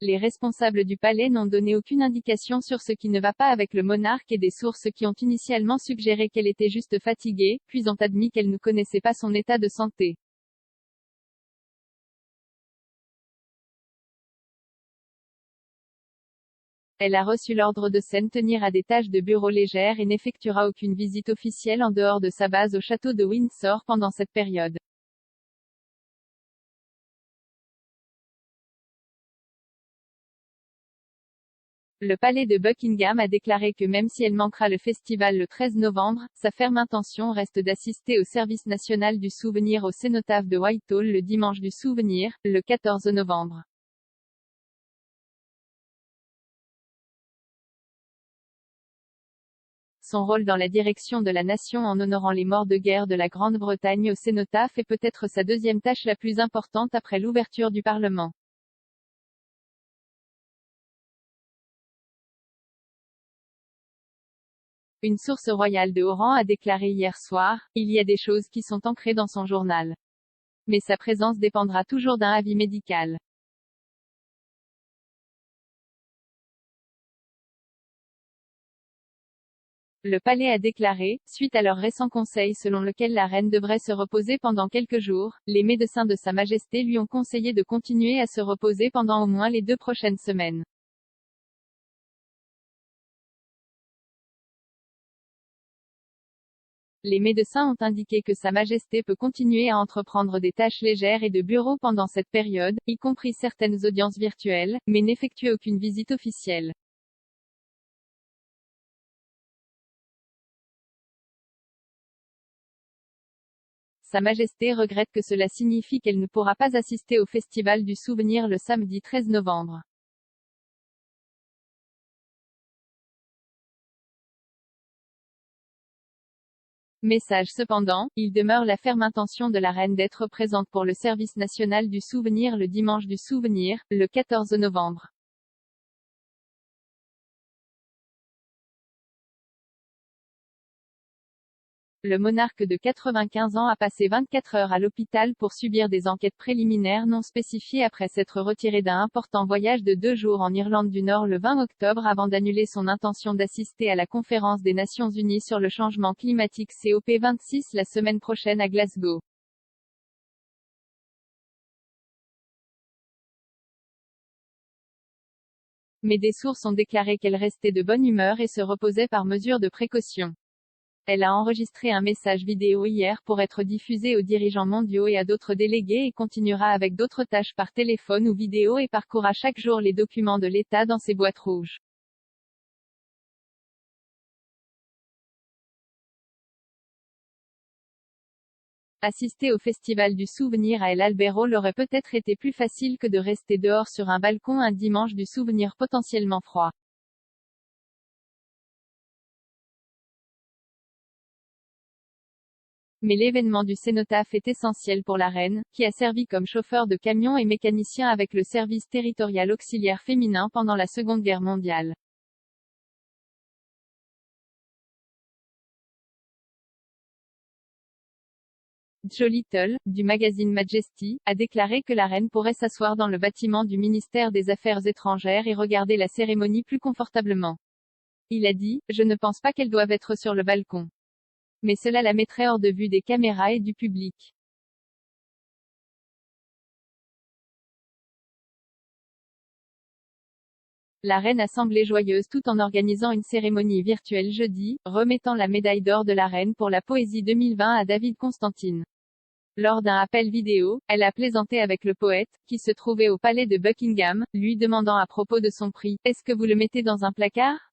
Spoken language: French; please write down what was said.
les responsables du palais n'ont donné aucune indication sur ce qui ne va pas avec le monarque et des sources qui ont initialement suggéré qu'elle était juste fatiguée, puis ont admis qu'elle ne connaissait pas son état de santé. Elle a reçu l'ordre de s'en tenir à des tâches de bureau légères et n'effectuera aucune visite officielle en dehors de sa base au château de Windsor pendant cette période. Le palais de Buckingham a déclaré que même si elle manquera le festival le 13 novembre, sa ferme intention reste d'assister au service national du souvenir au cénotaphe de Whitehall le dimanche du souvenir, le 14 novembre. Son rôle dans la direction de la nation en honorant les morts de guerre de la Grande-Bretagne au cénotaphe est peut-être sa deuxième tâche la plus importante après l'ouverture du Parlement. Une source royale de haut rang a déclaré hier soir, il y a des choses qui sont ancrées dans son journal. Mais sa présence dépendra toujours d'un avis médical. Le palais a déclaré, suite à leur récent conseil selon lequel la reine devrait se reposer pendant quelques jours, les médecins de Sa Majesté lui ont conseillé de continuer à se reposer pendant au moins les 2 prochaines semaines. Les médecins ont indiqué que Sa Majesté peut continuer à entreprendre des tâches légères et de bureau pendant cette période, y compris certaines audiences virtuelles, mais n'effectuer aucune visite officielle. Sa Majesté regrette que cela signifie qu'elle ne pourra pas assister au Festival du Souvenir le samedi 13 novembre. Message cependant, il demeure la ferme intention de la reine d'être présente pour le service national du souvenir le dimanche du souvenir, le 14 novembre. Le monarque de 95 ans a passé 24 heures à l'hôpital pour subir des enquêtes préliminaires non spécifiées après s'être retiré d'un important voyage de 2 jours en Irlande du Nord le 20 octobre avant d'annuler son intention d'assister à la conférence des Nations Unies sur le changement climatique COP26 la semaine prochaine à Glasgow. Mais des sources ont déclaré qu'elle restait de bonne humeur et se reposait par mesure de précaution. Elle a enregistré un message vidéo hier pour être diffusé aux dirigeants mondiaux et à d'autres délégués et continuera avec d'autres tâches par téléphone ou vidéo et parcourra chaque jour les documents de l'État dans ses boîtes rouges. Assister au Festival du Souvenir à El Albero l'aurait peut-être été plus facile que de rester dehors sur un balcon un dimanche du souvenir potentiellement froid. Mais l'événement du cénotaphe est essentiel pour la reine, qui a servi comme chauffeur de camion et mécanicien avec le service territorial auxiliaire féminin pendant la Seconde Guerre mondiale. Joe Little, du magazine Majesty, a déclaré que la reine pourrait s'asseoir dans le bâtiment du ministère des Affaires étrangères et regarder la cérémonie plus confortablement. Il a dit, je ne pense pas qu'elles doivent être sur le balcon. Mais cela la mettrait hors de vue des caméras et du public. La reine a semblé joyeuse tout en organisant une cérémonie virtuelle jeudi, remettant la médaille d'or de la reine pour la poésie 2020 à David Constantine. Lors d'un appel vidéo, elle a plaisanté avec le poète, qui se trouvait au palais de Buckingham, lui demandant à propos de son prix, « Est-ce que vous le mettez dans un placard ?